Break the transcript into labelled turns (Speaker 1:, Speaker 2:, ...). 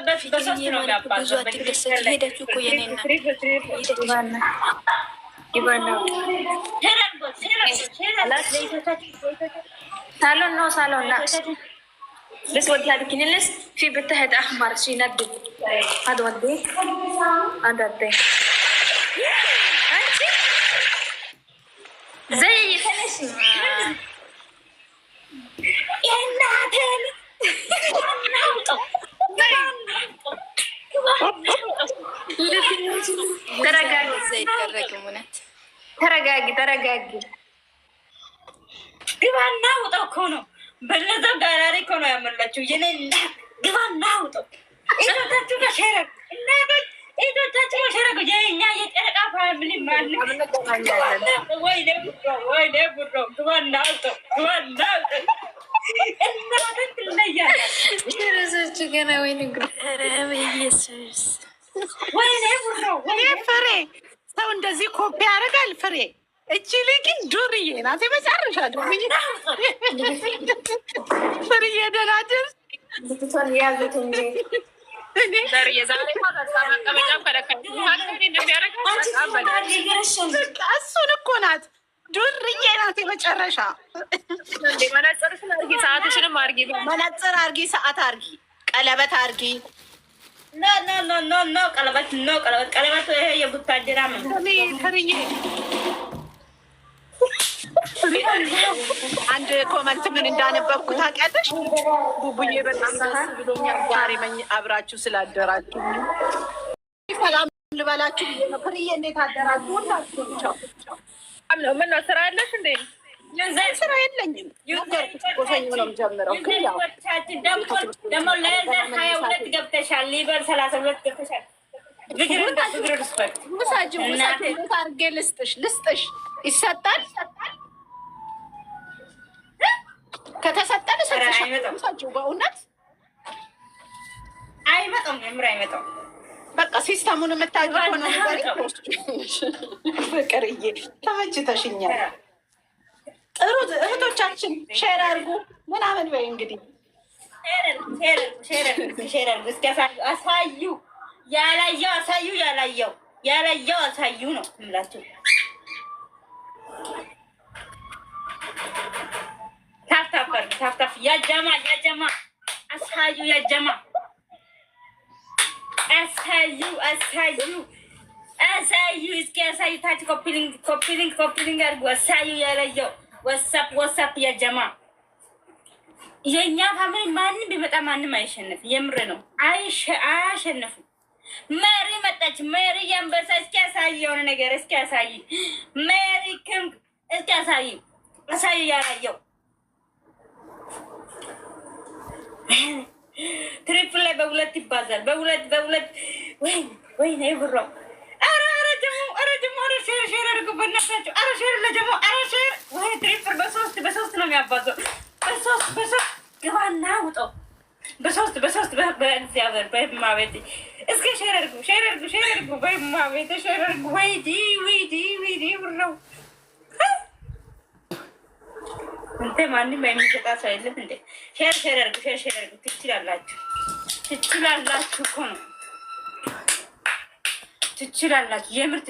Speaker 1: በሶስት ነው የሚያባዙ። ሄደችው እኮ የኔና ሳሎን ነው ሳሎን لا بس ودي هذه كنيلس في بتهد احمر شي ندب هذا ودي هذا ودي انت زي فنشي يا نادل ተረጋጊ ዘይት ተረጋጊ ተረጋጊ ተረጋጊ ግባና ውጣው እኮ ነው በለዛው ጋራሪ እኮ ነው ያመላችሁ የኔ ግባና ውጣው እታችሁ ከሸረክ እናበት እታችሁ ከሸረክ የኛ የጨረቃ ፋሚሊ ማለት ወይ ደብሮ ግባና ውጣው ግባና ውጣው እናበት ለያለ ረዘች ገና ወይ ንግር ኢየሱስ ወይ ደብሮ ወይ ፍሬ ሰው እንደዚህ ኮፒ ያደርጋል ፍሬ እቺ ልጅ ዱርዬ ናት የመጨረሻ ዱርዬ ፍሬ ደናደር ልትቷን ያዙት እንጂ እኔ ዛሬ የዛሬ ማለት ተመቀመጫም ከለከለ ማለት እንደሚያደርግ እሱን እኮ ናት ዱርዬ ናት የመጨረሻ እንዴ መነጽርሽን አርጊ ሰዓትሽንም አርጊ መነጽር አርጊ ሰዓት አርጊ ቀለበት አርጊ ኖ ቀለበት ይሄ የቡታጅራ ነው ፍሬ አንድ ኮመንት ምን እንዳነበብኩ ታውቂያለሽ? ቡቡዬ በጣም ደስ ብሎኛል ዛሬ አብራችሁ ስላደራችሁ። ሰላም ልበላችሁ ፍሬዬ፣ እንዴት አደራችሁ? ሁላችሁ ቻው። ምን ነው ስራ አለሽ እንዴ? ስራ የለኝም። ሰኞ ነው የምጀምረው። ደግሞ ለዘር 22 ገብተሻል፣ ሊበር 32 ገብተሻል። ውሳጅ አድርጌ ልስጥሽ ይሰጣል። ከተሰጠን ሰጥሻቸው በእውነት አይመጣም። የምር አይመጣም። በቃ ሲስተሙን የምታውቂ ሆነ ፍቅርዬ ተመችተሽኛል። ጥሩ እህቶቻችን ሼር አድርጉ ምናምን በይ እንግዲህ ሼር አድርጉ። እስኪ አሳዩ፣ ያላየው አሳዩ፣ ያላየው አሳዩ ነው የምላቸው። ታፍታፍ ያጀማ አሳዩ፣ ያጀማ አሳዩ። እስኪ አሳዩ። ታች ኮፒሊንግ አድርጉ። አሳዩ፣ ያላየው ወሳፕ ያጀማ። የእኛ ፋሚሊ ማንም ቢመጣ ማንም አይሸንፍ። የምር ነው አያሸንፉ። መሪ መጣች። መሪ የንበሳ እስኪ አሳይ፣ የሆነ ነገር እስኪ አሳይ። መሪ ክም እስኪ አሳይ ያላየው ትሪፕል ላይ በሁለት ይባዛል። በሁለት ወይ ነይ ብሮ ኧረ ደግሞ ሼር አድርጉ በእናታችሁ። ኧረ ሼር ለጀሞ ኧረ ሼር ወይ ትሪፕል በሶስት ነው የሚያባዛው። በሶስት ግባና ውጣው። በሶስት በእግዚአብሔር በማቤት እስኪ ሼር አድርጉ በማቤት ሼር አድርጉ። ወይዲ ብሮ እንተ ማንም የሚሰጣ ሰው የለም እንዴ? ሼር አድርጉ። ትችላላችሁ እኮ ነው። ትችላላችሁ የምር